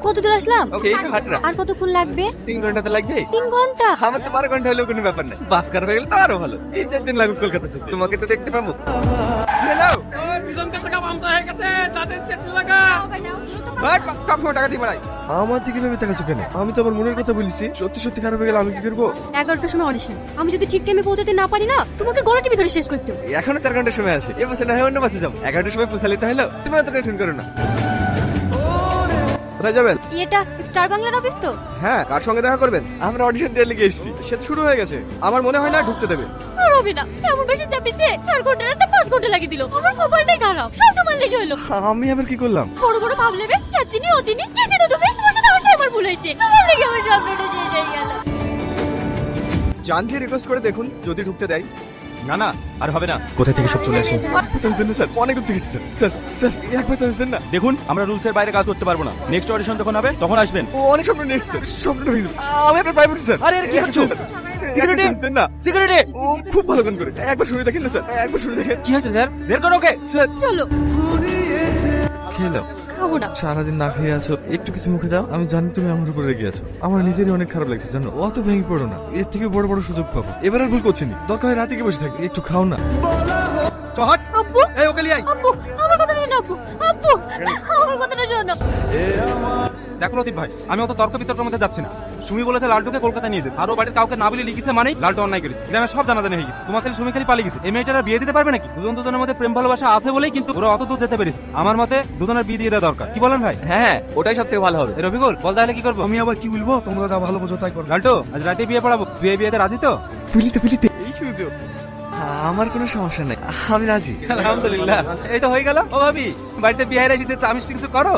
কত দূর আসলাম? ওকে এই তো হাটরা। আর কতক্ষণ লাগবে? 3 ঘন্টা তো লাগবে। 3 ঘন্টা? আমার তো 12 ঘন্টা হলেও কোনো ব্যাপার না। বাস কার হয়ে গেলে তো আরো ভালো। 3-4 দিন লাগবে কলকাতা যেতে। তোমাকে তো দেখতে পাবো। হ্যালো টাকা দিয়ে বাড়াই। আমার দিকে ভেবে তাকাচ্ছ কেন? আমি তো আমার মনের কথা বলেছি। সত্যি সত্যি খারাপ হয়ে গেলে আমি কি করবো? 11টার সময় অডিশন। আমি যদি ঠিক টাইমে পৌঁছাতে না পারি না, তোমাকে গলা টিপে ধরে শেষ করতে হবে। এখনো 4 ঘন্টা সময় আছে। এ বছর না হয় অন্য বাসে যাবো। 11টার সময় পৌঁছালে তো হলো। তুমি অত টেনশন করো না। কোথায় যাবেন? এটা স্টার বাংলার অফিস তো? হ্যাঁ, কার সঙ্গে দেখা করবেন? আমরা অডিশন দিয়ে লিখে এসেছি। সে তো শুরু হয়ে গেছে। আমার মনে হয় না ঢুকতে দেবে। আর হবে না, এমন বেশি চাপিছে 4 ঘন্টা রাতে 5 ঘন্টা লাগিয়ে দিল। আমার কপালটাই খারাপ, সব তোমার লেগে হলো। আমি আবার কি করলাম? বড় বড় ভাব লেবে চিনি অচিনি কি চিনো তুমি? তোমার সাথে আসলে আমার ভুল হয়েছে। তোমার লেগে আমার স্বপ্নটা শেষ হয়ে গেল। জানকে রিকোয়েস্ট করে দেখুন যদি ঢুকতে দেয়। না না আর হবে না। কোথা থেকে সব চলে আসে? চান্স দেন না স্যার, অনেক দূর থেকে এসেছে স্যার। স্যার একবার চান্স দেন না। দেখুন আমরা রুলস এর বাইরে কাজ করতে পারবো না। নেক্সট অডিশন যখন হবে তখন আসবেন। ও অনেক স্বপ্ন নিয়ে এসেছে। স্বপ্নটা ভেঙে দিল। আমি আপনার প্রাইভেট স্যার। আরে আরে কি করছো? সিকিউরিটি দেন না। সিকিউরিটি ও খুব ভালো গান করে। একবার শুনে দেখেন না স্যার, একবার শুনে দেখেন। কি হয়েছে স্যার? বের করো ওকে। স্যার চলো। খেলো। খাবো না। সারাদিন না খেয়ে আছো, একটু কিছু মুখে দাও। আমি জানি তুমি আমার উপর রেগে আছো। আমার নিজেরই অনেক খারাপ লাগছে জানো। অত ভেঙে পড়ো না, এর থেকে বড় বড় সুযোগ পাবো। এবার আর ভুল করছি না। দরকার হয় রাতে গিয়ে বসে থাকি, একটু খাও না। চহাট আব্বু, এই ওকে লিয়ে আয়। আব্বু, আমার কথাটা শোনো আব্বু। আব্বু, আমার কথাটা শোনো। দেখো লতিফ ভাই, আমি অত তর্ক বিতর্কের মধ্যে যাচ্ছি না। সুমি বলেছে লালটুকে কলকাতা নিয়ে যেতে। আর ও বাড়ির কাউকে না বলে লিখেছে মানে লালটু অন্যায় করেছে। গ্রামে সব জানাজানি হয়ে গেছে। তোমার ছেলে সুমি খালি পালিয়ে গেছে। এই মেয়েটার আর বিয়ে দিতে পারবে নাকি? দুজনের মধ্যে প্রেম ভালোবাসা আছে বলেই কিন্তু ওরা অত দূর যেতে পেরেছে। আমার মতে দুজনের বিয়ে দিয়ে দেওয়া দরকার। কি বলেন ভাই? হ্যাঁ ওটাই সব থেকে ভালো হবে। এই রফিকুল বল তাহলে কি করবো? আমি আবার কি বলবো? তোমরা যা ভালো বোঝো তাই করো। লালটু আজ রাতে বিয়ে পড়াবো। তুই এই বিয়েতে রাজি তো? পিলিতে পিলিতে এই সুযোগ। আমার কোনো সমস্যা নাই, আমি রাজি। আলহামদুলিল্লাহ, এই তো হয়ে গেল। ও ভাবি বাড়িতে বিয়ে রেজিতে চা মিষ্টি কিছু করো।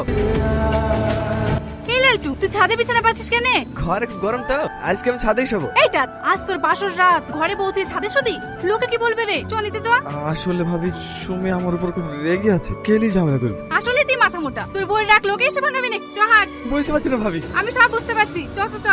এই লালটু, তুই ছাদে বিছানা পাচ্ছিস কেন? ঘরে খুব গরম তো, আজকে আমি ছাদেই শোবো। এইটা আজ তোর বাসর রাত, ঘরে বউতে ছাদে শুবি? লোকে কি বলবে রে? চল নিচে চ। আসলে ভাবি সুমি আমার উপর খুব রেগে আছে, কেলি ঝামেলা করবে। আসলে তুই মাথা মোটা, তোর বউয়ের রাখ লোকে এসে ভাঙাবি না। চ হাট। বুঝতে পারছি না ভাবি। আমি সব বুঝতে পারছি, চ চ চ।